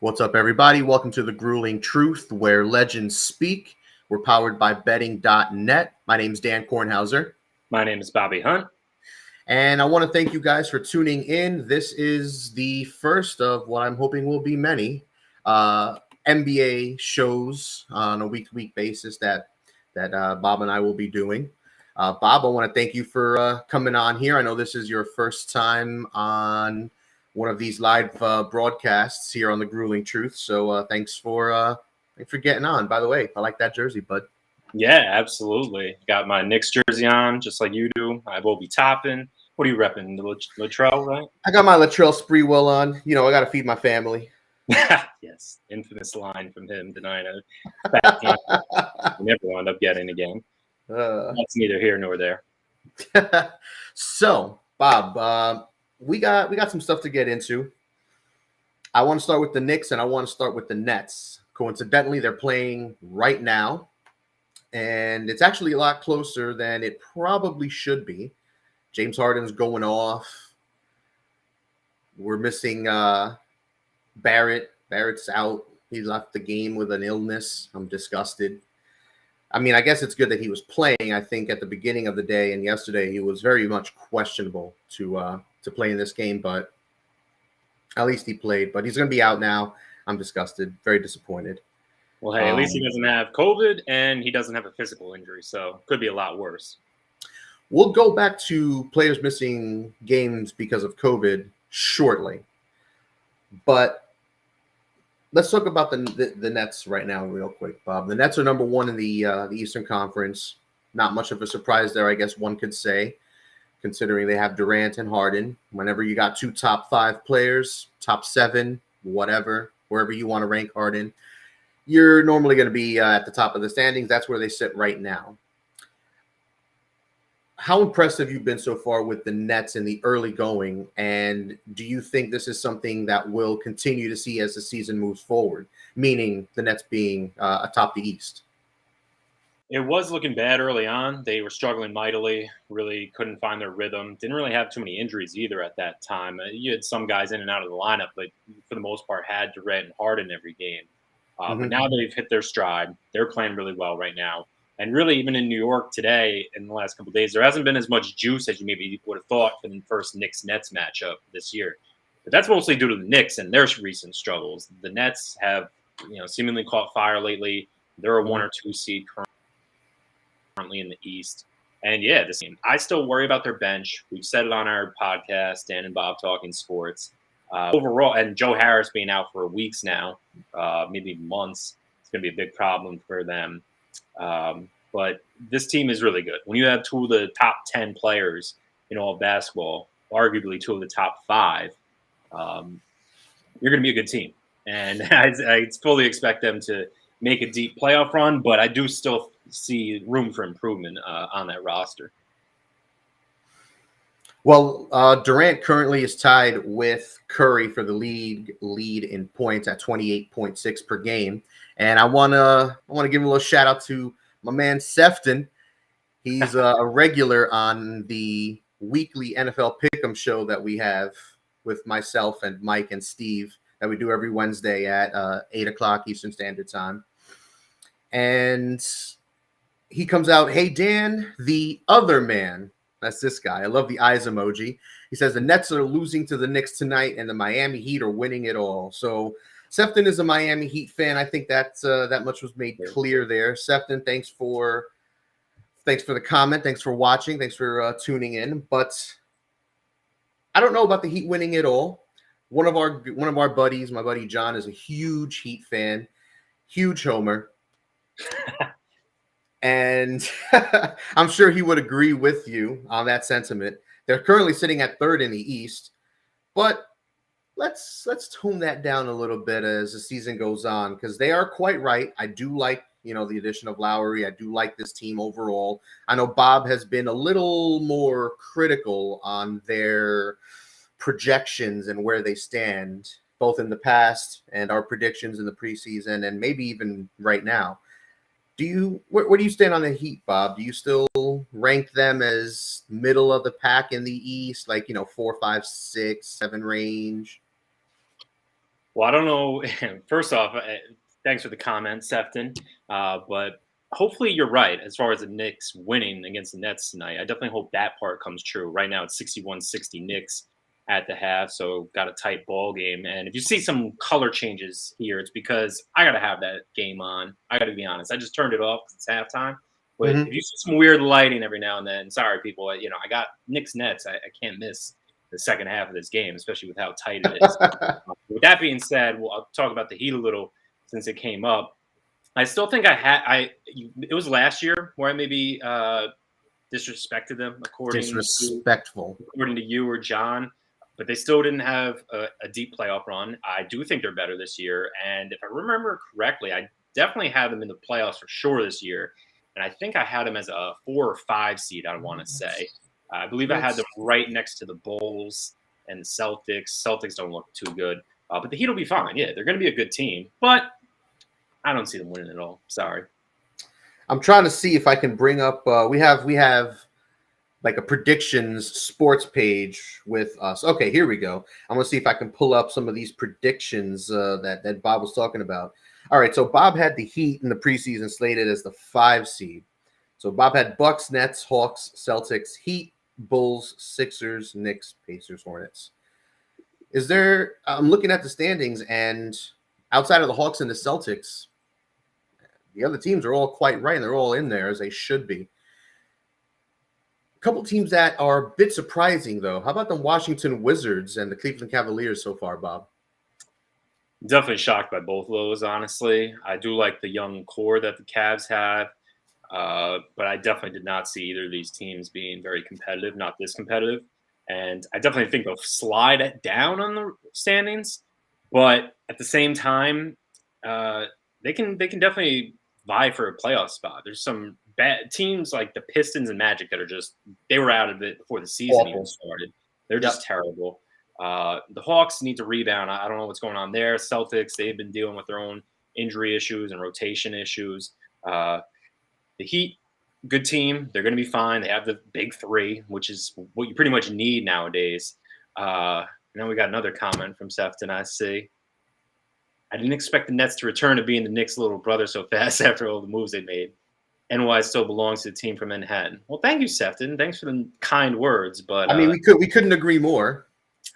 What's up, everybody? Welcome to The Grueling Truth, where legends speak. We're powered by betting.net. My name's Dan Kornhauser. My name is Bobby Hunt. And I want to thank you guys for tuning in. This is the first of what I'm hoping will be many NBA shows on a week-to-week basis that Bob and I will be doing. Bob, I want to thank you for coming on here. I know this is your first time on one of these live broadcasts here on The Grueling Truth. So thanks for getting on. By the way, I like that jersey, bud. Yeah, absolutely. Got my Knicks jersey on, just like you do. I will be topping. What are you repping? The Latrell, right? I got my Latrell Sprewell on. You know, I got to feed my family. Yes, infamous line from him denying a fat time. We never wound up getting again. That's neither here nor there. So, Bob, we got some stuff to get into. I want to start with the Knicks and I want to start with the Nets. Coincidentally, they're playing right now, and it's actually a lot closer than it probably should be. James Harden's going off. We're missing Barrett. Barrett's out. He left the game with an illness. I'm disgusted. I mean, I guess it's good that he was playing. I think at the beginning of the day and yesterday, he was very much questionable to play in this game, but at least he played. But he's going to be out now. I'm disgusted. Very disappointed. Well, hey, at least he doesn't have COVID and he doesn't have a physical injury, so could be a lot worse. We'll go back to players missing games because of COVID shortly. But let's talk about the Nets right now real quick, Bob. The Nets are number one in the Eastern Conference. Not much of a surprise there, I guess one could say, considering they have Durant and Harden. Whenever you got two top 5 players, top 7, whatever, wherever you want to rank Harden, you're normally going to be at the top of the standings. That's where they sit right now. How impressed have you been so far with the Nets in the early going? And do you think this is something that we'll continue to see as the season moves forward, meaning the Nets being atop the East? It was looking bad early on. They were struggling mightily, really couldn't find their rhythm. Didn't really have too many injuries either at that time. You had some guys in and out of the lineup, but for the most part had Durant and Harden every game. But now they've hit their stride. They're playing really well right now. And really, even in New York today, in the last couple of days, there hasn't been as much juice as you maybe would have thought for the first Knicks-Nets matchup this year. But that's mostly due to the Knicks and their recent struggles. The Nets have, seemingly caught fire lately. They're a 1 or 2 seed currently in the East. And yeah, this team, I still worry about their bench. We've said it on our podcast, Dan and Bob Talking Sports. Overall, and Joe Harris being out for weeks now, maybe months, it's going to be a big problem for them. But this team is really good. When you have 2 of the top 10 players in all of basketball, arguably 2 of the top 5, you're going to be a good team. And I fully expect them to make a deep playoff run, but I do still see room for improvement on that roster. Well, Durant currently is tied with Curry for the league lead in points at 28.6 per game. And I want to give a little shout out to my man Sefton. He's a regular on the weekly NFL Pick'em show that we have with myself and Mike and Steve that we do every Wednesday at 8 o'clock Eastern Standard Time. And he comes out, "Hey, Dan, the other man." That's this guy. I love the eyes emoji. He says the Nets are losing to the Knicks tonight and the Miami Heat are winning it all. So Sefton is a Miami Heat fan. I think that much was made clear there. Sefton, thanks for the comment. Thanks for watching. Thanks for tuning in. But I don't know about the Heat winning it all. One of our buddies, my buddy John, is a huge Heat fan, huge homer. And I'm sure he would agree with you on that sentiment. They're currently sitting at 3rd in the East, but let's tone that down a little bit as the season goes on, because they are quite right. I do like, the addition of Lowry. I do like this team overall. I know Bob has been a little more critical on their projections and where they stand, both in the past and our predictions in the preseason, and maybe even right now. Where do you stand on the Heat, Bob? Do you still rank them as middle of the pack in the East, like 4, 5, 6, 7 range? Well, I don't know. First off, thanks for the comment, Sefton. But hopefully you're right as far as the Knicks winning against the Nets tonight. I definitely hope that part comes true. Right now it's 61-60 Knicks at the half, so got a tight ball game. And if you see some color changes here, it's because I got to have that game on. I got to be honest. I just turned it off because it's halftime. But Mhm. if you see some weird lighting every now and then, sorry, people. I got Knicks Nets. I can't miss the second half of this game, especially with how tight it is. With that being said, I'll talk about the Heat a little since it came up. I still think it was last year where I maybe disrespected them Disrespectful. according to you or John, but they still didn't have a deep playoff run. I do think they're better this year, and if I remember correctly, I definitely had them in the playoffs for sure this year, and I think I had them as a 4 or 5 seed. I want to say, I believe I had them right next to the Bulls and the Celtics. Celtics don't look too good, but the Heat will be fine. Yeah, they're going to be a good team, but I don't see them winning at all. Sorry. I'm trying to see if I can bring up. We have like a predictions sports page with us. Okay, here we go. I'm gonna see if I can pull up some of these predictions that Bob was talking about. All right, so Bob had the Heat in the preseason slated as the 5 seed. So Bob had Bucks, Nets, Hawks, Celtics, Heat, Bulls, Sixers, Knicks, Pacers, Hornets. Is there? I'm looking at the standings, and outside of the Hawks and the Celtics, the other teams are all quite right, and they're all in there as they should be. A couple teams that are a bit surprising, though. How about the Washington Wizards and the Cleveland Cavaliers so far, Bob? Definitely shocked by both of those, honestly. I do like the young core that the Cavs have, but I definitely did not see either of these teams being very competitive, not this competitive. And I definitely think they'll slide it down on the standings, but at the same time, uh, they can definitely vie for a playoff spot. There's some bad teams like the Pistons and Magic that are just they were out of it before the season even Awful. started. They're Yep. just terrible. The Hawks need to rebound. I don't know what's going on there. Celtics, they've been dealing with their own injury issues and rotation issues. Uh, the Heat, good team. They're going to be fine. They have the big three, which is what you pretty much need nowadays. And then we got another comment from Sefton. I see. I didn't expect the Nets to return to being the Knicks' little brother so fast after all the moves they made. NY still belongs to the team from Manhattan. Well, thank you, Sefton. Thanks for the kind words, but I mean, we couldn't agree more.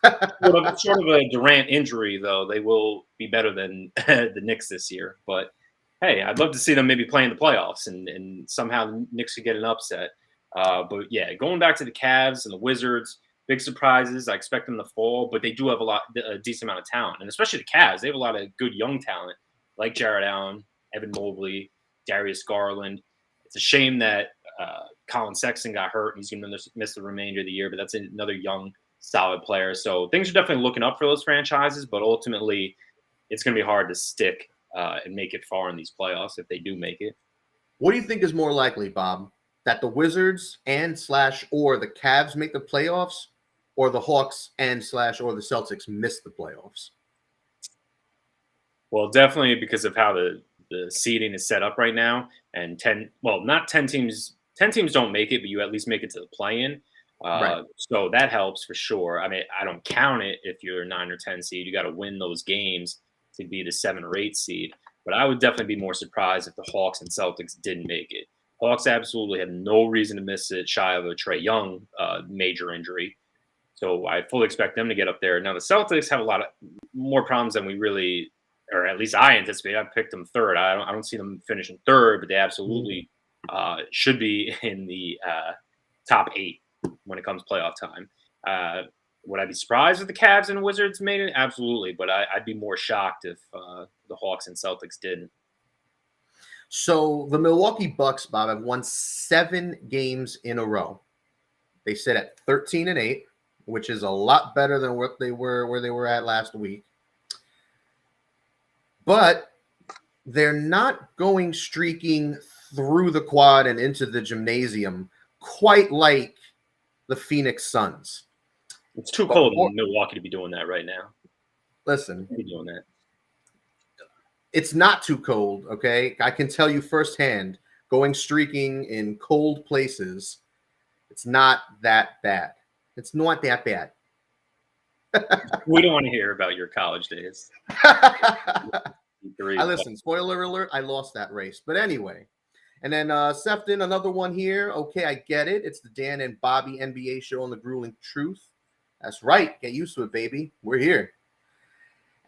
sort of a Durant injury, though, they will be better than the Knicks this year. But hey, I'd love to see them maybe play in the playoffs and somehow the Knicks could get an upset. But yeah, going back to the Cavs and the Wizards, big surprises. I expect them to fall, but they do have a decent amount of talent, and especially the Cavs. They have a lot of good young talent like Jared Allen, Evan Mobley, Darius Garland. It's a shame that Colin Sexton got hurt and he's going to miss the remainder of the year, but that's another young solid player. So things are definitely looking up for those franchises, but ultimately it's going to be hard to stick and make it far in these playoffs if they do make it. What do you think is more likely, Bob? That the Wizards and / or the Cavs make the playoffs, or the Hawks and / or the Celtics miss the playoffs? Well, definitely because of how the seeding is set up right now, and not 10 teams. 10 teams don't make it, but you at least make it to the play-in. Right. So that helps for sure. I mean, I don't count it if you're a 9 or 10 seed. You got to win those games to be the 7 or 8 seed. But I would definitely be more surprised if the Hawks and Celtics didn't make it. Hawks absolutely have no reason to miss it, shy of a Trae Young major injury. So I fully expect them to get up there. Now the Celtics have a lot of more problems than we really, or at least I anticipate. I picked them third. I don't see them finishing third, but they absolutely should be in the top 8 when it comes playoff time. Would I be surprised if the Cavs and Wizards made it? Absolutely, but I'd be more shocked if the Hawks and Celtics didn't. So the Milwaukee Bucks, Bob, have won 7 games in a row. They sit at 13-8, which is a lot better than where they were at last week. But they're not going streaking through the quad and into the gymnasium quite like the Phoenix Suns. It's too cold in Milwaukee to be doing that right now. Listen, Be doing that. It's not too cold, okay? I can tell you firsthand, going streaking in cold places, it's not that bad. It's not that bad. We don't want to hear about your college days. I listen, spoiler alert, I lost that race. But anyway. And then Sefton, another one here. Okay, I get it. It's the Dan and Bobby NBA show on the grueling truth. That's right. Get used to it, baby. We're here.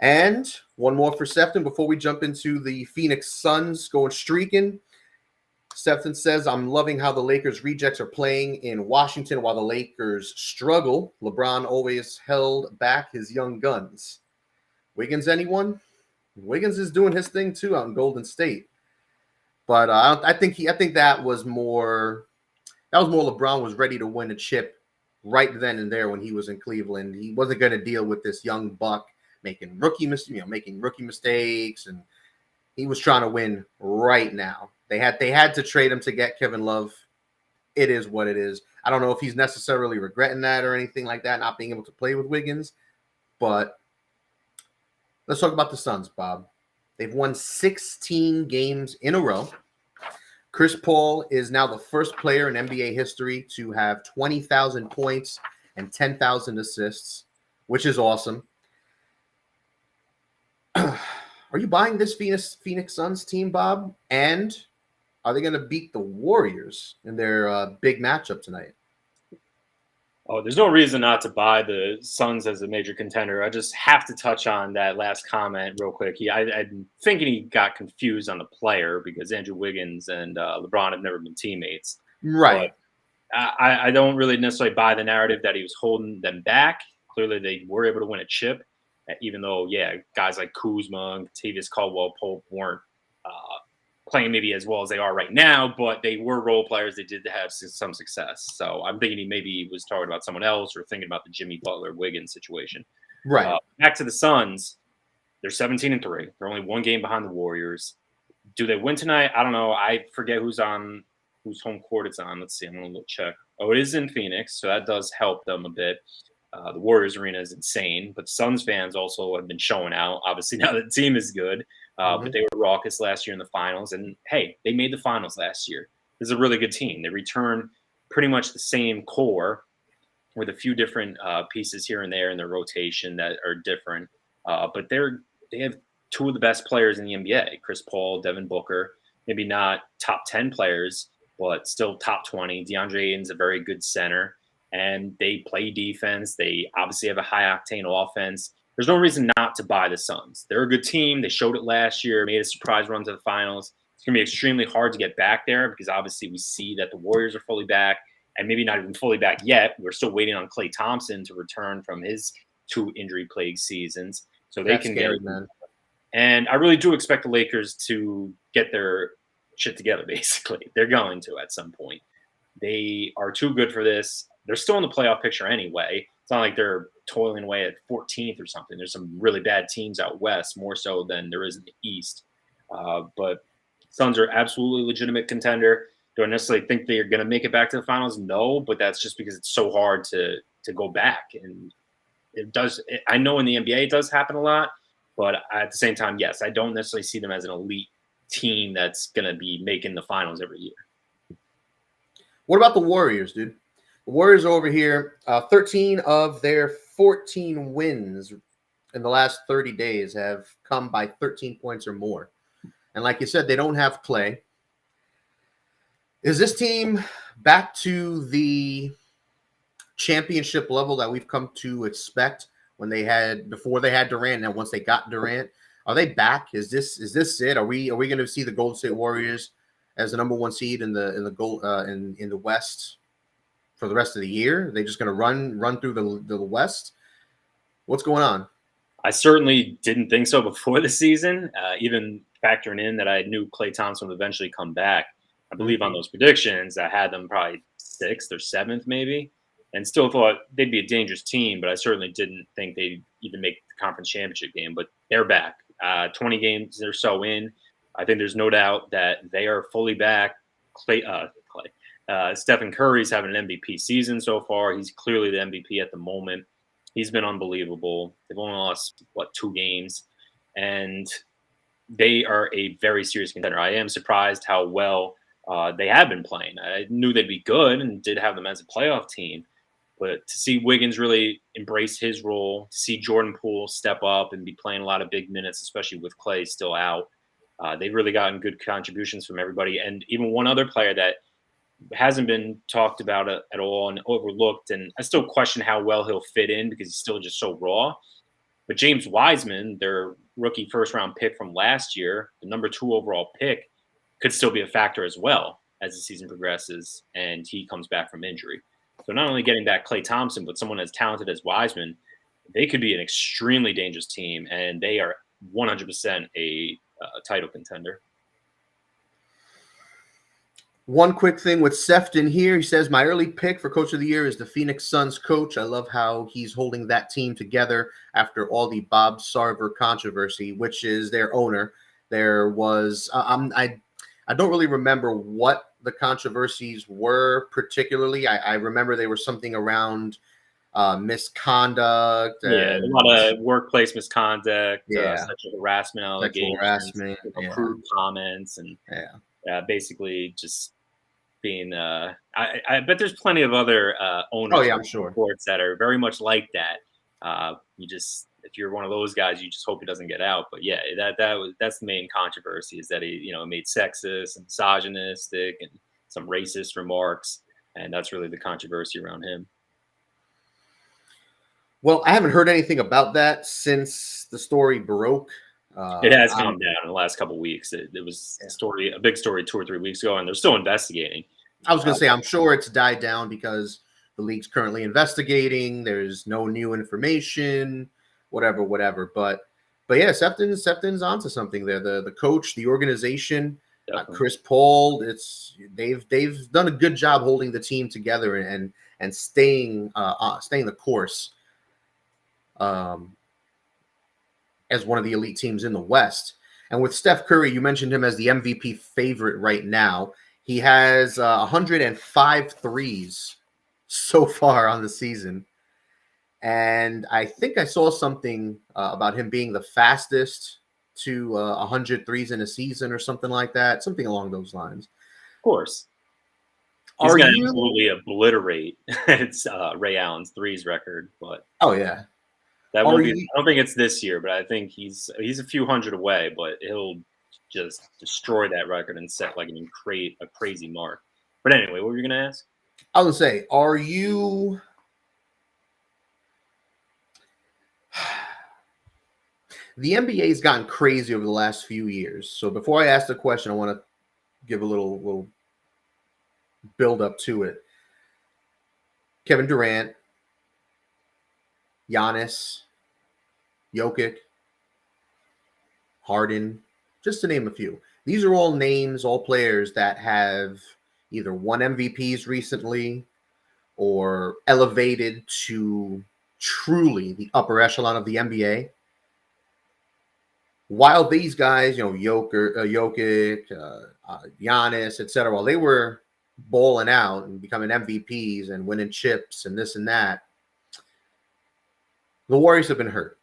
And one more for Sefton before we jump into the Phoenix Suns going streaking. Sefton says, I'm loving how the Lakers rejects are playing in Washington while the Lakers struggle. LeBron always held back his young guns. Wiggins, anyone? Wiggins is doing his thing too out in Golden State. But I think that was more LeBron was ready to win a chip right then and there when he was in Cleveland. He wasn't going to deal with this young buck making rookie mistakes, and he was trying to win right now. They had to trade him to get Kevin Love. It is what it is. I don't know if he's necessarily regretting that or anything like that, not being able to play with Wiggins. But let's talk about the Suns, Bob. They've won 16 games in a row. Chris Paul is now the first player in NBA history to have 20,000 points and 10,000 assists, which is awesome. Are you buying this Phoenix Suns team, Bob? And are they going to beat the Warriors in their big matchup tonight? Oh, there's no reason not to buy the Suns as a major contender. I just have to touch on that last comment real quick. I'm thinking he got confused on the player because Andrew Wiggins and LeBron have never been teammates. Right. But I don't really necessarily buy the narrative that he was holding them back. Clearly, they were able to win a chip, even though, guys like Kuzma and Kentavious Caldwell-Pope weren't playing maybe as well as they are right now, but they were role players. They did have some success. So I'm thinking he maybe was talking about someone else or thinking about the Jimmy Butler-Wiggins situation. Right. Back to the Suns. They're 17-3. They're only one game behind the Warriors. Do they win tonight? I don't know. I forget whose home court it's on. Let's see. I'm going to check. Oh, it is in Phoenix, so that does help them a bit. The Warriors arena is insane, but Suns fans also have been showing out. Obviously, now the team is good, but they were raucous last year in the finals. And, hey, they made the finals last year. This is a really good team. They return pretty much the same core with a few different pieces here and there in their rotation that are different. But they have two of the best players in the NBA, Chris Paul, Devin Booker, maybe not top 10 players, but still top 20. DeAndre Ayton's a very good center. And they play defense. They obviously have a high-octane offense. There's no reason not to buy the Suns. They're a good team. They showed it last year, made a surprise run to the finals. It's going to be extremely hard to get back there because obviously we see that the Warriors are fully back and maybe not even fully back yet. We're still waiting on Klay Thompson to return from his 2 injury-plagued seasons. So they can get it. And I really do expect the Lakers to get their shit together, basically. They're going to at some point. They are too good for this. They're still in the playoff picture anyway. It's not like they're toiling away at 14th or something. There's some really bad teams out west, more so than there is in the East. But Suns are absolutely legitimate contender. Do I necessarily think they're going to make it back to the finals? No, but that's just because it's so hard to go back. And it does. I know in the NBA it does happen a lot, but at the same time, yes, I don't necessarily see them as an elite team that's going to be making the finals every year. What about the Warriors, dude? The Warriors are over here, 13 of their 14 wins in the last 30 days have come by 13 points or more. And like you said, they don't have Klay. Is this team back to the championship level that we've come to expect before they had Durant and once they got Durant? Are they back? Is this it? Are we going to see the Golden State Warriors as the number 1 seed in the West for the rest of the year? Are they just going to run through the West? What's going on? I certainly didn't think so before the season, even factoring in that I knew Klay Thompson would eventually come back. I believe on those predictions, I had them probably 6th or 7th maybe, and still thought they'd be a dangerous team, but I certainly didn't think they'd even make the conference championship game. But they're back. 20 games or so in. I think there's no doubt that they are fully back. Stephen Curry's having an MVP season so far. He's clearly the MVP at the moment. He's been unbelievable. They've only lost, 2 games. And they are a very serious contender. I am surprised how well they have been playing. I knew they'd be good and did have them as a playoff team. But to see Wiggins really embrace his role, to see Jordan Poole step up and be playing a lot of big minutes, especially with Clay still out, they've really gotten good contributions from everybody. And even one other player that hasn't been talked about at all and overlooked, and I still question how well he'll fit in because he's still just so raw. But James Wiseman, their rookie first round pick from last year, the number 2 overall pick, could still be a factor as well as the season progresses and he comes back from injury. So not only getting back Klay Thompson, but someone as talented as Wiseman, they could be an extremely dangerous team, and they are 100% a title contender. One quick thing with Sefton here. He says, my early pick for Coach of the Year is the Phoenix Suns coach. I love how he's holding that team together after all the Bob Sarver controversy, which is their owner. There was I don't really remember what the controversies were particularly. I remember they were something around misconduct. A lot of workplace misconduct, Yeah. sexual harassment allegations, crude comments, and basically just being I bet there's plenty of other owners I'm sure, sports that are very much like that. You just, if you're one of those guys, you just hope he doesn't get out. But yeah, that's the main controversy, is that he made sexist and misogynistic and some racist remarks, and that's really the controversy around him. Well, I haven't heard anything about that since the story broke. It has calmed down in the last couple of weeks. It was a big story 2 or 3 weeks ago, and they're still investigating. I was going to say, I'm sure it's died down because the league's currently investigating. There's no new information, whatever. But yeah, Sefton's onto something there. The coach, the organization, Chris Paul. They've done a good job holding the team together and staying the course. As one of the elite teams in the West. And with Steph Curry, you mentioned him as the MVP favorite right now. He has 105 threes so far on the season. And I think I saw something about him being the fastest to 100 threes in a season or something like that, something along those lines. Of course. He's going to absolutely obliterate Ray Allen's threes record. But oh, yeah. That will be. I don't think it's this year, but I think he's a few hundred away. But he'll just destroy that record and set like a crazy mark. But anyway, what were you going to ask? I was going to say, are you? The NBA has gotten crazy over the last few years. So before I ask the question, I want to give a little build up to it. Kevin Durant, Giannis, Jokic, Harden, just to name a few. These are all names, all players that have either won MVPs recently or elevated to truly the upper echelon of the NBA. While these guys, Jokic, Giannis, etc., while they were balling out and becoming MVPs and winning chips and this and that, the Warriors have been hurt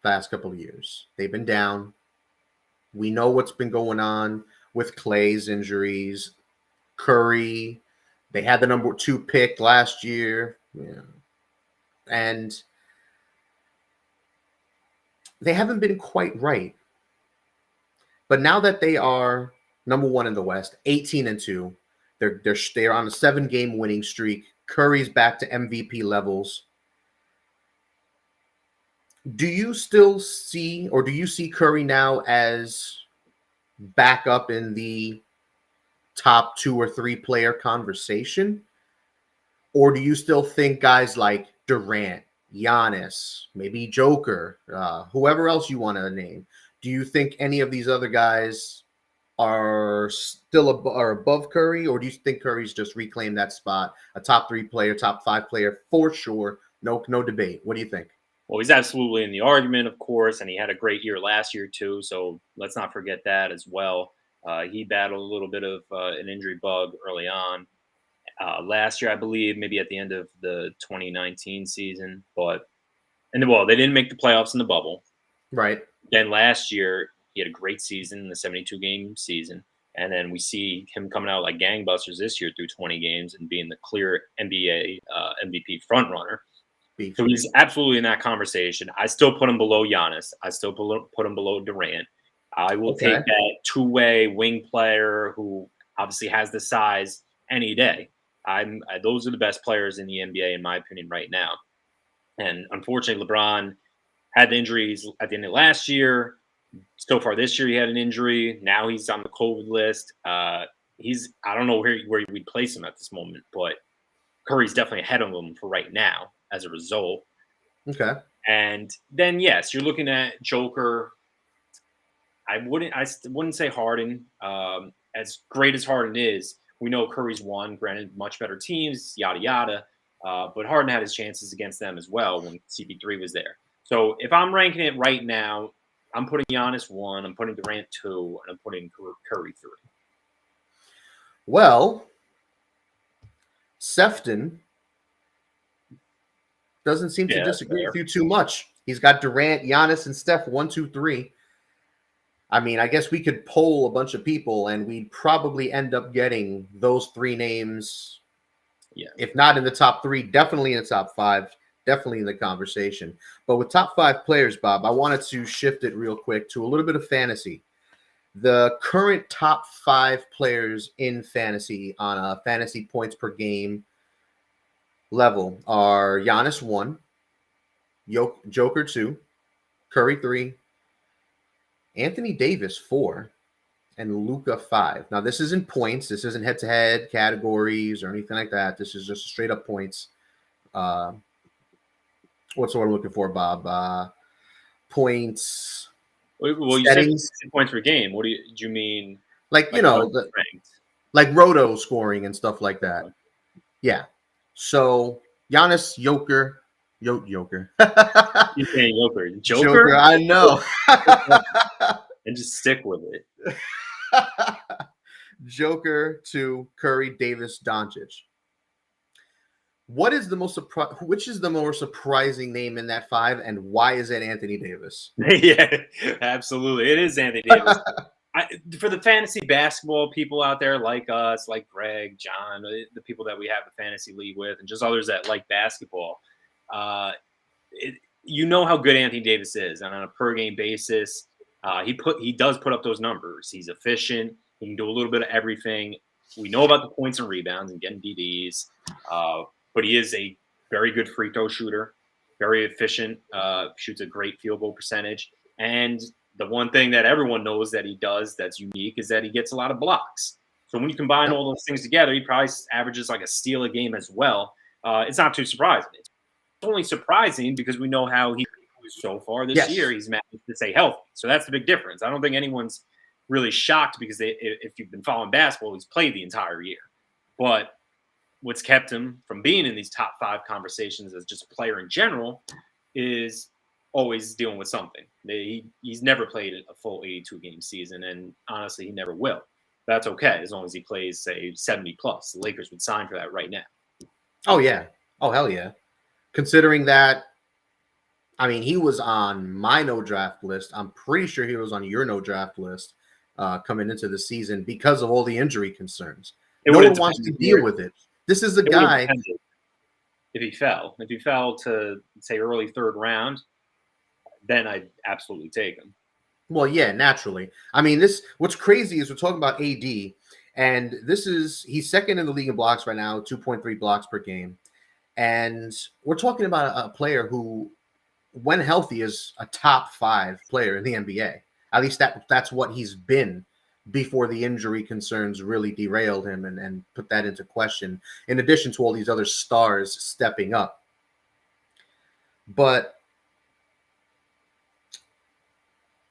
the last couple of years. They've been down. We know what's been going on with Clay's injuries. Curry, they had the number 2 pick last year. Yeah. And they haven't been quite right. But now that they are number 1 in the West, 18-2, they're on a 7-game winning streak. Curry's back to MVP levels. Do you still see, or do you see Curry now as back up in the top 2 or 3 player conversation? Or do you still think guys like Durant, Giannis, maybe Joker, whoever else you want to name, do you think any of these other guys are still above Curry, or do you think Curry's just reclaimed that spot, a top 3 player, top 5 player for sure? No debate. What do you think? Well, he's absolutely in the argument, of course, and he had a great year last year too. So let's not forget that as well. He battled a little bit of an injury bug early on last year, I believe, maybe at the end of the 2019 season. They didn't make the playoffs in the bubble. Right. Then last year, he had a great season, the 72-game season. And then we see him coming out like gangbusters this year through 20 games and being the clear NBA MVP frontrunner. Beef. So he's absolutely in that conversation. I still put him below Giannis. I still put him below Durant. I will take that two-way wing player who obviously has the size any day. Those are the best players in the NBA, in my opinion, right now. And unfortunately, LeBron had the injuries at the end of last year. So far this year, he had an injury. Now he's on the COVID list. I don't know where we'd place him at this moment, but Curry's definitely ahead of him for right now as a result. Okay. And then, yes, you're looking at Joker. I wouldn't say Harden. As great as Harden is, we know Curry's won. Granted, much better teams, yada yada. But Harden had his chances against them as well when CP3 was there. So if I'm ranking it right now, I'm putting Giannis 1, I'm putting Durant 2, and I'm putting Curry 3. Well, Sefton doesn't seem to disagree with you too much. He's got Durant, Giannis, and Steph 1, 2, 3. I mean, I guess we could poll a bunch of people, and we'd probably end up getting those 3 names. Yeah. If not in the top 3, definitely in the top 5, definitely in the conversation. But with top 5 players, Bob, I wanted to shift it real quick to a little bit of fantasy. The current top 5 players in fantasy on a fantasy points per game level are Giannis 1, Joker 2, Curry 3, Anthony Davis 4, and Luka 5. Now, this isn't points. This isn't head-to-head categories or anything like that. This is just straight-up points. What's the word I'm looking for, Bob? Points. Well, you said points per game. What do you mean? Like like roto scoring and stuff like that. Yeah. So Giannis, Joker. You're saying Joker. Joker, I know. And just stick with it. Joker to Curry, Davis, Doncic. Which is the more surprising name in that 5, and why is it Anthony Davis? Yeah, absolutely. It is Anthony Davis. For the fantasy basketball people out there like us, like Greg, John, the people that we have the fantasy league with, and just others that like basketball, you know how good Anthony Davis is, and on a per game basis, he does put up those numbers. He's efficient. He can do a little bit of everything. We know about the points and rebounds and getting DDs, but he is a very good free throw shooter, very efficient, shoots a great field goal percentage. And the one thing that everyone knows that he does that's unique is that he gets a lot of blocks. So when you combine all those things together, he probably averages like a steal a game as well. It's not too surprising. It's only surprising because we know how he so far this year. He's managed to stay healthy. So that's the big difference. I don't think anyone's really shocked because if you've been following basketball, he's played the entire year. But what's kept him from being in these top 5 conversations as just a player in general is always dealing with something. He's never played a full 82-game season, and honestly, he never will. That's okay as long as he plays, say, 70 plus. The Lakers would sign for that right now. Oh, yeah. Oh, hell yeah. Considering that, I mean, he was on my no draft list. I'm pretty sure he was on your no draft list coming into the season because of all the injury concerns. No one wants to deal with it. This is the guy. If he fell to, say, early 3rd round, then I'd absolutely take him. Well, yeah, naturally. I mean, what's crazy is we're talking about AD, and he's second in the league in blocks right now, 2.3 blocks per game. And we're talking about a player who, when healthy, is a top 5 player in the NBA. At least that's what he's been before the injury concerns really derailed him and put that into question, in addition to all these other stars stepping up. But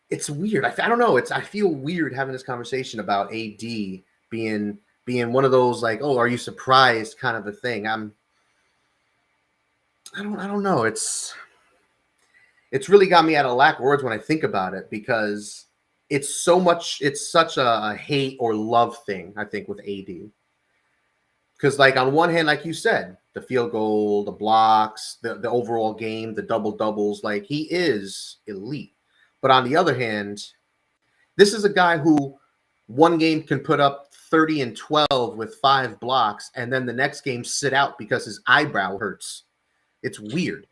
it's weird. I don't know. I feel weird having this conversation about AD being one of those like, oh, are you surprised kind of a thing. I don't know. It's really got me out of lack of words when I think about it, because it's such a hate or love thing, I think, with AD. Because, like, on one hand, like you said, the field goal, the blocks, the overall game, the double-doubles, like, he is elite. But on the other hand, this is a guy who one game can put up 30 and 12 with 5 blocks, and then the next game sit out because his eyebrow hurts. It's weird.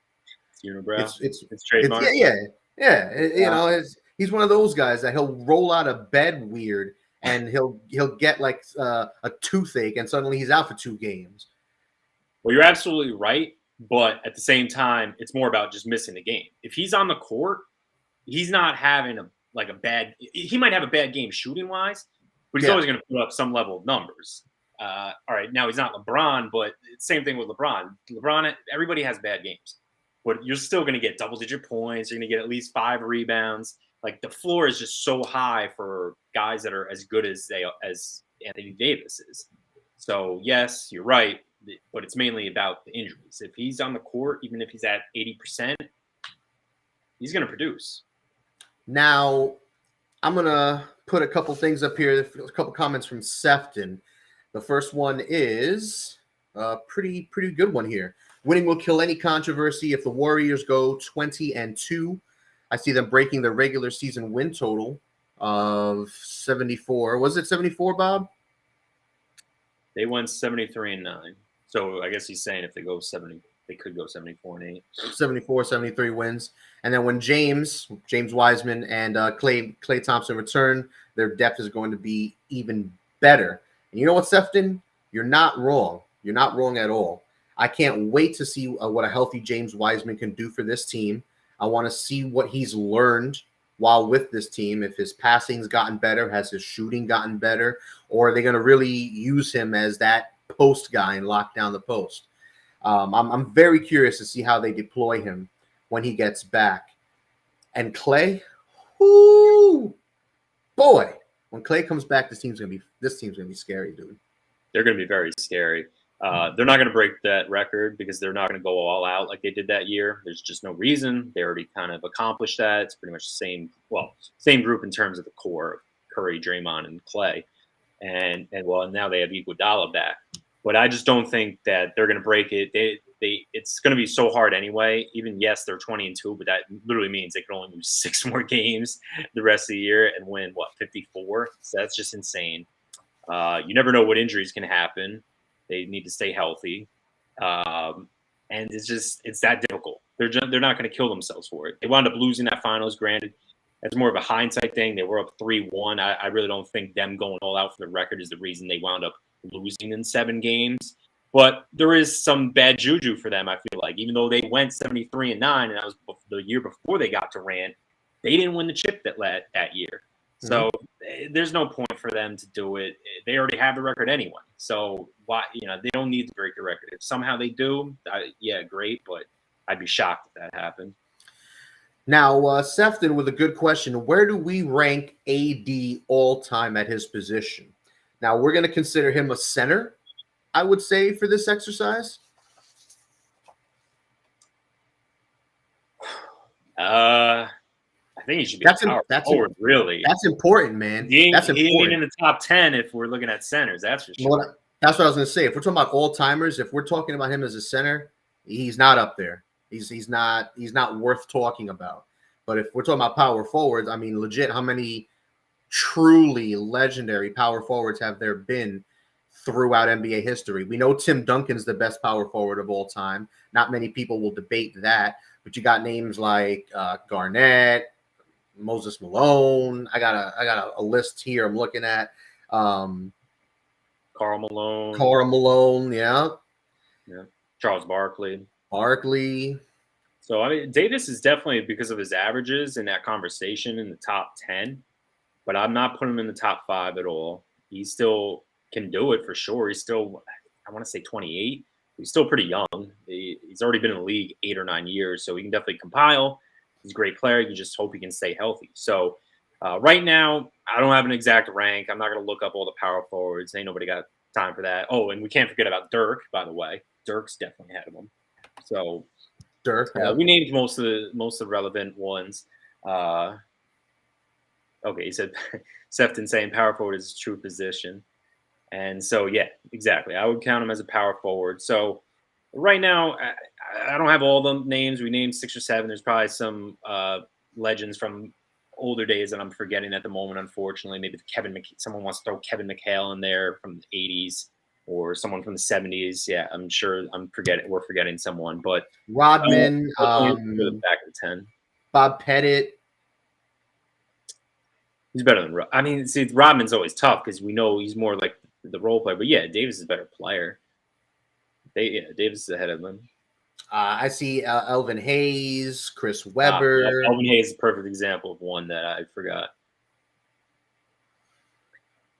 It's unibrow. It's trademark. You know, he's one of those guys that he'll roll out of bed weird, and he'll get like a toothache, and suddenly he's out for 2 games. Well, you're absolutely right, but at the same time, it's more about just missing the game. If he's on the court, he's not having a bad. He might have a bad game shooting wise, but he's always going to put up some level of numbers. All right, now he's not LeBron, but same thing with LeBron. LeBron, everybody has bad games, but you're still going to get double-digit points. You're going to get at least 5 rebounds. Like, the floor is just so high for guys that are as good as Anthony Davis is. So yes, you're right, but it's mainly about the injuries. If he's on the court, even if he's at 80%, he's going to produce. Now, I'm going to put a couple things up here, a couple comments from Sefton. The first one is a pretty good one here. Winning will kill any controversy if the Warriors go 20-2. I see them breaking their regular season win total of 74. Was it 74, Bob? They won 73-9. So I guess he's saying if they go 70, they could go 74-8. 74, 73 wins. And then when James Wiseman and Klay Thompson return, their depth is going to be even better. And you know what, Sefton? You're not wrong. You're not wrong at all. I can't wait to see what a healthy James Wiseman can do for this team. I want to see what he's learned while with this team. If his passing's gotten better, has his shooting gotten better, or are they going to really use him as that post guy and lock down the post? I'm very curious to see how they deploy him when he gets back. And Klay, whoo, boy, when Klay comes back, this team's gonna be scary, dude. They're gonna be very scary. They're not gonna break that record because they're not gonna go all out like they did that year. There's just no reason. They already kind of accomplished that. It's pretty much the same group in terms of the core: Curry, Draymond, and Klay. And now they have Iguodala back. But I just don't think that they're going to break it. It's going to be so hard anyway. Even yes, they're 20-2, but that literally means they can only lose 6 more games the rest of the year and win 54. So that's just insane. You never know what injuries can happen. They need to stay healthy, and it's that difficult. They're not going to kill themselves for it. They wound up losing that finals. Granted, that's more of a hindsight thing. They were up 3-1. I really don't think them going all out for the record is the reason they wound up losing in 7 games. But there is some bad juju for them, I feel like. Even though they went 73-9, and that was the year before they got Durant, they didn't win the chip that year. So there's no point for them to do it. They already have the record anyway. So why, they don't need to break the record. If somehow they do, great, but I'd be shocked if that happened. Now, Sefton with a good question. Where do we rank AD all time at his position? Now, we're going to consider him a center, I would say, for this exercise. I think he should be forward, really. That's important, man. He ain't in the top 10 if we're looking at centers, that's for sure. Well, that's what I was going to say. If we're talking about all-timers, if we're talking about him as a center, he's not up there. He's not worth talking about. But if we're talking about power forwards, I mean, legit, how many truly legendary power forwards have there been throughout NBA history? We know Tim Duncan's the best power forward of all time. Not many people will debate that, but you got names like Garnett, Moses Malone. I got a list here I'm looking at. Karl Malone, yeah. Charles Barkley. So I mean, Davis is definitely, because of his averages in that conversation, in the top 10. But I'm not putting him in the top 5 at all. He still can do it for sure. He's still, I want to say 28. He's still pretty young. He's already been in the league 8 or 9 years, so he can definitely compile. He's a great player. You just hope he can stay healthy. So right now, I don't have an exact rank. I'm not going to look up all the power forwards. Ain't nobody got time for that. Oh, and we can't forget about Dirk, by the way. Dirk's definitely ahead of him. So Dirk, we named most of the relevant ones. Okay, he said Sefton saying power forward is his true position. And so, yeah, exactly. I would count him as a power forward. So right now, I don't have all the names. We named 6 or 7. There's probably some legends from older days that I'm forgetting at the moment, unfortunately. Maybe someone wants to throw Kevin McHale in there from the 80s or someone from the 70s. Yeah, I'm sure we're forgetting someone, but Rodman, the back of the 10. Bob Pettit. He's better than I mean, see, Rodman's always tough because we know he's more like the role player. But yeah, Davis is a better player. Davis is ahead of him. I see Elvin Hayes, Chris Webber. Elvin Hayes is a perfect example of one that I forgot.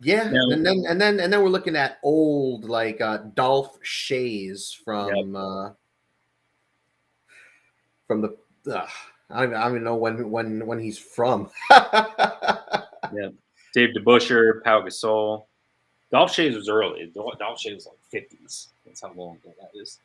Yeah, and then we're looking at old like Dolph Shays from the. I don't even know when he's from. Yeah, Dave DeBusschere, Pau Gasol. Dolph Shays was early. Dolph Shays was like 50s. That's how long ago that is.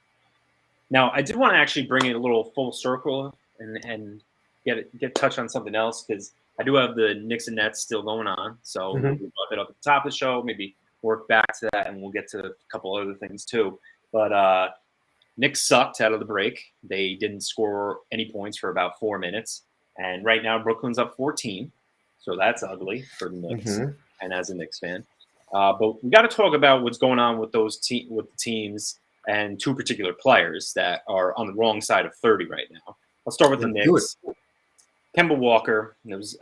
Now, I did want to actually bring it a little full circle and get touch on something else because I do have the Knicks and Nets still going on. So we'll wrap it up at the top of the show, maybe work back to that, and we'll get to a couple other things too. But Knicks sucked out of the break. They didn't score any points for about 4 minutes. And right now, Brooklyn's up 14. So that's ugly for the Knicks and as a Knicks fan. But we got to talk about what's going on with with the teams and two particular players that are on the wrong side of 30 right now. I'll start with the Knicks. Kemba Walker. It was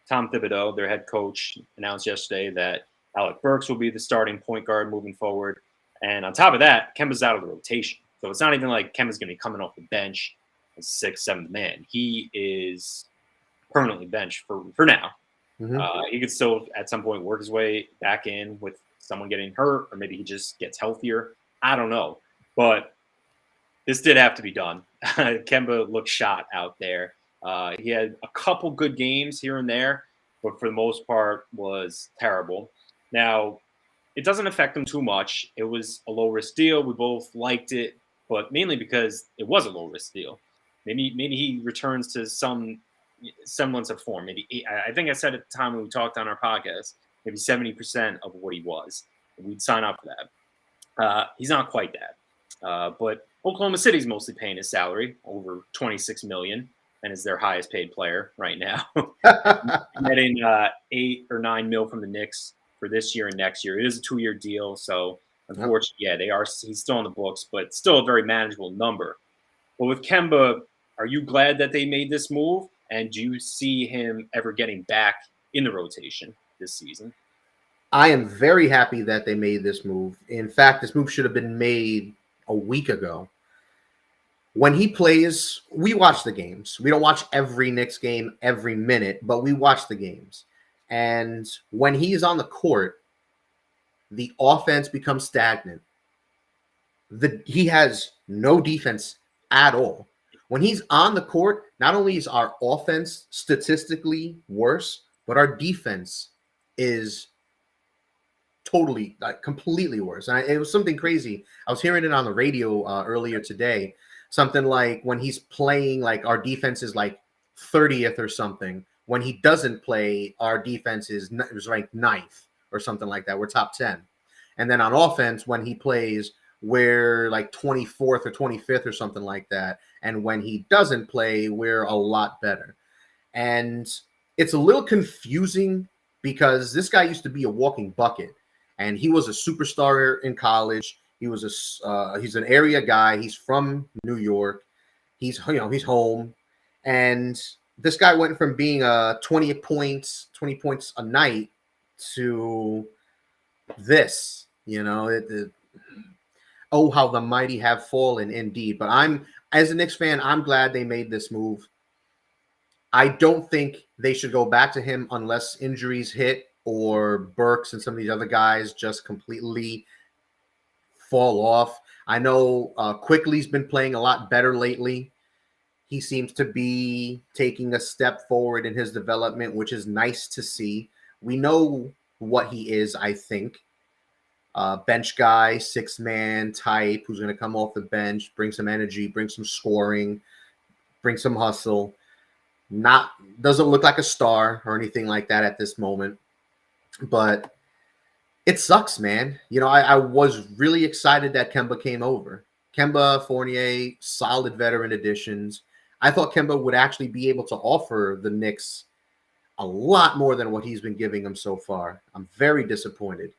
Tom Thibodeau, their head coach, announced yesterday that Alec Burks will be the starting point guard moving forward. And on top of that, Kemba's out of the rotation. So it's not even like Kemba's going to be coming off the bench as 6th, 7th man. He is permanently benched for now. He could still at some point work his way back in with someone getting hurt, or maybe he just gets healthier. I don't know. But this did have to be done. Kemba looked shot out there. He had a couple good games here and there, but for the most part was terrible. Now, it doesn't affect him too much. It was a low-risk deal. We both liked it, but mainly because it was a low-risk deal. Maybe he returns to some semblance of form. Maybe I think I said at the time when we talked on our podcast, maybe 70% of what he was. We'd sign up for that. He's not quite that. But Oklahoma City's mostly paying his salary, over $26 million, and is their highest paid player right now. Getting $8 or $9 million from the Knicks for this year and next year. It is a 2-year deal, so unfortunately, he's still on the books, but still a very manageable number. But with Kemba, are you glad that they made this move? And do you see him ever getting back in the rotation this season? I am very happy that they made this move. In fact, this move should have been made a week ago. When he plays, we watch the games. We don't watch every Knicks game every minute, but we watch the games. And when he's on the court, the offense becomes stagnant. He has no defense at all. When he's on the court, not only is our offense statistically worse, but our defense is totally, completely worse. And it was something crazy. I was hearing it on the radio earlier today. Something like when he's playing, like our defense is like 30th or something. When he doesn't play, our defense is ranked 9th or something like that. We're top 10. And then on offense, when he plays, we're like 24th or 25th or something like that. And when he doesn't play, we're a lot better. And it's a little confusing because this guy used to be a walking bucket, and he was a superstar in college. He's an area guy. He's from New York. He's home. And this guy went from being 20 points a night to this, oh, how the mighty have fallen indeed. But as a Knicks fan, I'm glad they made this move. I don't think they should go back to him unless injuries hit or Burks and some of these other guys just completely fall off. I know Quickly's been playing a lot better lately. He seems to be taking a step forward in his development, which is nice to see. We know what he is, I think. Bench guy, 6-man type who's going to come off the bench, bring some energy, bring some scoring, bring some hustle. Doesn't look like a star or anything like that at this moment, but it sucks, man. I was really excited that Kemba came over. Kemba, Fournier, solid veteran additions. I thought Kemba would actually be able to offer the Knicks a lot more than what he's been giving him so far. I'm very disappointed.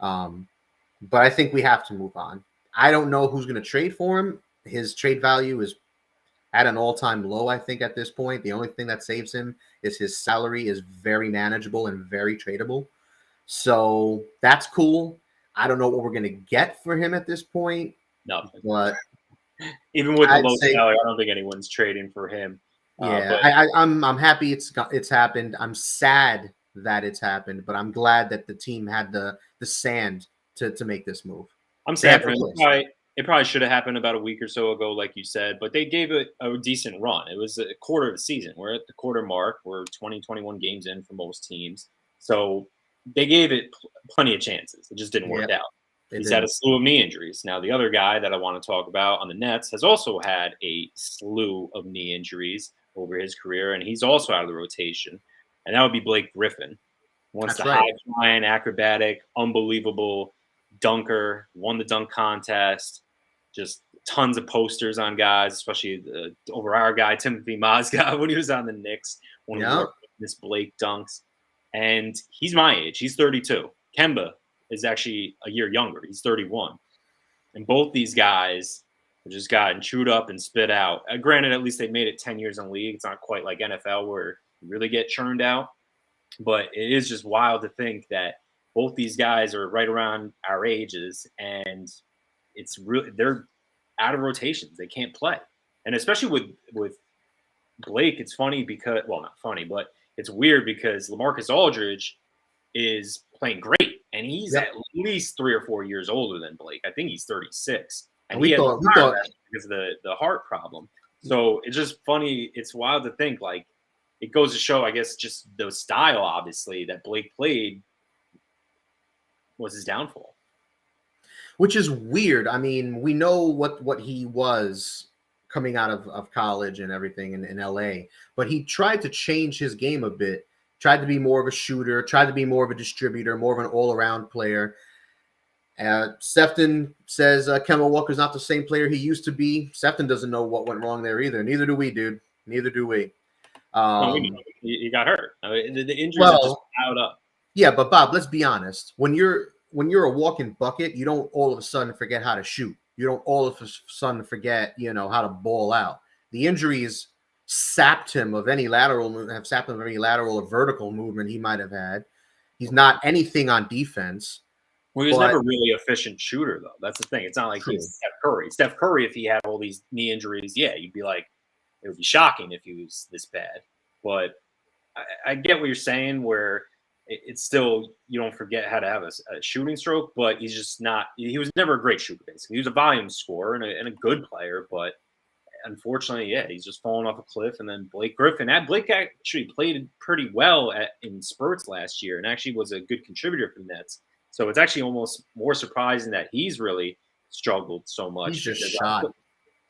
But I think we have to move on. I don't know who's going to trade for him. His trade value is at an all-time low, I think, at this point. The only thing that saves him is his salary is very manageable and very tradable. So that's cool. I don't know what we're going to get for him at this point. Nothing. But even with the low salary, I don't think anyone's trading for him. Yeah, I'm happy it's happened. I'm sad that it's happened, but I'm glad that the team had the sand to make this move. I'm sad for him. It probably should have happened about a week or so ago, like you said, but they gave it a decent run. It was a quarter of the season. We're at the quarter mark. We're 20, 21 games in for most teams. So they gave it plenty of chances. It just didn't work out. He's had a slew of knee injuries. Now, the other guy that I want to talk about on the Nets has also had a slew of knee injuries over his career, and he's also out of the rotation. And that would be Blake Griffin. Once the high-flying, acrobatic, unbelievable dunker, won the dunk contest, just tons of posters on guys, especially over our guy, Timothy Mozgov, when he was on the Knicks, when he worked with Miss Blake dunks. And he's my age. He's 32. Kemba is actually a year younger. He's 31. And both these guys have just gotten chewed up and spit out. Granted, at least they made it 10 years in the league. It's not quite like NFL where you really get churned out. But it is just wild to think that both these guys are right around our ages, and it's really they're out of rotations. They can't play. And especially with Blake, it's funny because, well, not funny, but it's weird because LaMarcus Aldridge is playing great, and he's at least 3 or 4 years older than Blake. I think he's 36, and we thought because of the heart problem. So it's just funny. It's wild to think, like, it goes to show, I guess, just the style, obviously, that Blake played was his downfall. Which is weird. I mean, we know what he was coming out of college and everything in LA, but he tried to change his game a bit, tried to be more of a shooter, tried to be more of a distributor, more of an all-around player. Sefton says Kemba Walker's not the same player he used to be. Sefton doesn't know what went wrong there either. Neither do we, dude. Neither do we. He got hurt. I mean, the injuries are just piled up. Yeah, but Bob, let's be honest. When you're a walking bucket, you don't all of a sudden forget how to shoot. You don't all of a sudden forget, how to ball out. The injuries sapped him of any lateral or vertical movement he might have had. He's not anything on defense. Well, he was never really an efficient shooter, though. That's the thing. It's not like he's Steph Curry. Steph Curry, if he had all these knee injuries, you'd be like, it would be shocking if he was this bad. But I get what you're saying, where it's still, you don't forget how to have a shooting stroke, but he's just not. He was never a great shooter, basically. He was a volume scorer and a good player, but unfortunately, he's just fallen off a cliff. And then Blake Griffin. Blake actually played pretty well in spurts last year and actually was a good contributor for the Nets. So it's actually almost more surprising that he's really struggled so much. He's just shot.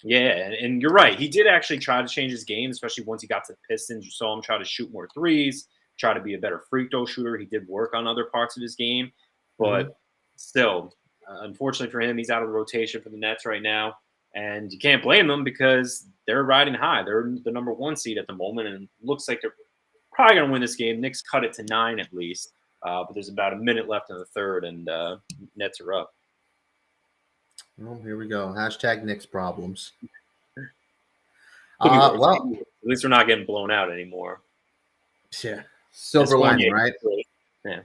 Yeah, and you're right. He did actually try to change his game, especially once he got to the Pistons. You saw him try to shoot more threes, try to be a better free throw shooter. He did work on other parts of his game. But still, unfortunately for him, he's out of the rotation for the Nets right now. And you can't blame them because they're riding high. They're the number 1 seed at the moment, and it looks like they're probably going to win this game. Knicks cut it to 9 at least. But there's about a minute left in the third, and Nets are up. Well, here we go. # Knicks problems. Well, at least we're not getting blown out anymore. Yeah, silver lining, right? Yeah,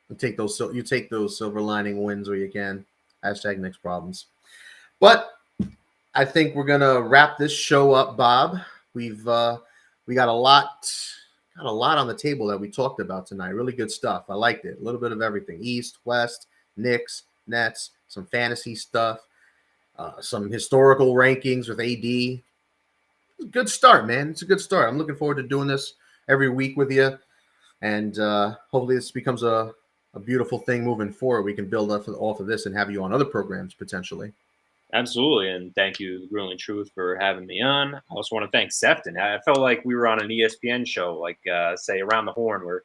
you take those silver lining wins where you can. # Knicks problems. But I think we're gonna wrap this show up, Bob. We got a lot on the table that we talked about tonight. Really good stuff. I liked it. A little bit of everything: East, West, Knicks, Nets, some fantasy stuff, some historical rankings with AD. It's a good start, man. It's a good start. I'm looking forward to doing this every week with you, and hopefully this becomes a beautiful thing moving forward. We can build off of this and have you on other programs potentially. Absolutely, and thank you, Grueling Truth, for having me on. I also want to thank Sefton. I felt like we were on an ESPN show, like say Around the Horn, or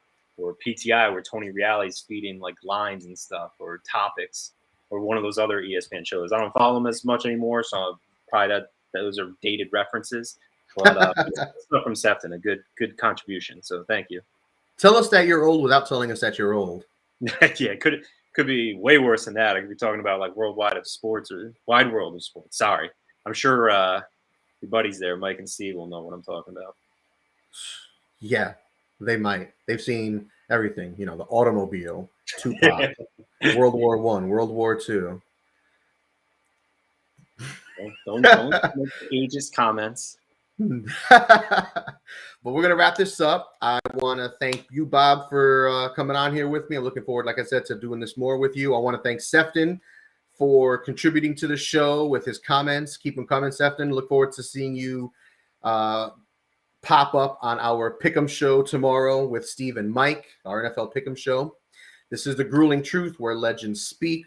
PTI, where Tony Reali's feeding like lines and stuff or topics, or one of those other ESPN shows. I don't follow them as much anymore, so probably those are dated references. But stuff from Sefton, a good contribution. So thank you. Tell us that you're old without telling us that you're old. Yeah, could be way worse than that. I could be talking about like worldwide of sports or wide world of sports. Sorry, I'm sure your buddies there, Mike and Steve, will know what I'm talking about. Yeah, they might. They've seen everything. You know, the automobile, Tupac, World War I, World War II. Don't make ageist comments. But we're going to wrap this up. I want to thank you, Bob, for coming on here with me. I'm looking forward, like I said, to doing this more with you. I want to thank Sefton for contributing to the show with his comments. Keep them coming, Sefton. Look forward to seeing you pop up on our Pick'em show tomorrow with Steve and Mike, our NFL Pick'em show. This is The Grueling Truth, where legends speak,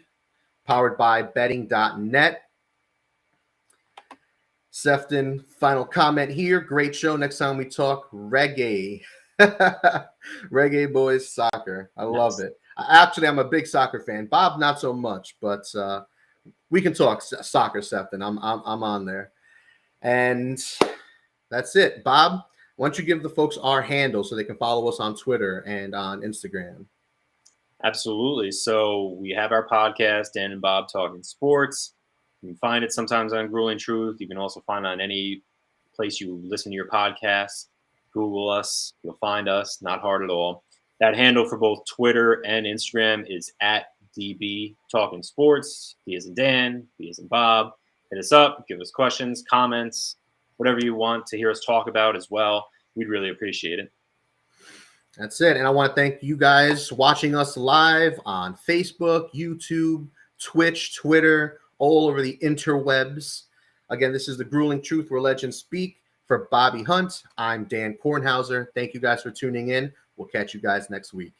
powered by betting.net. Sefton, final comment here. Great show. Next time we talk reggae. Reggae boys soccer. I love it. Actually, I'm a big soccer fan. Bob, not so much, but we can talk soccer, Sefton. I'm on there. And that's it. Bob, why don't you give the folks our handle so they can follow us on Twitter and on Instagram? Absolutely. So we have our podcast, Dan and Bob Talking Sports. You can find it sometimes on Grueling Truth. You can also find it on any place you listen to your podcasts. Google us. You'll find us. Not hard at all. That handle for both Twitter and Instagram is at DB Talking Sports. D as in Dan, B as in Bob. Hit us up. Give us questions, comments, whatever you want to hear us talk about as well. We'd really appreciate it. That's it. And I want to thank you guys watching us live on Facebook, YouTube, Twitch, Twitter, all over the interwebs. Again, this is The Grueling Truth, where legends speak. For Bobby Hunt, I'm Dan Kornhauser. Thank you guys for tuning in. We'll catch you guys next week.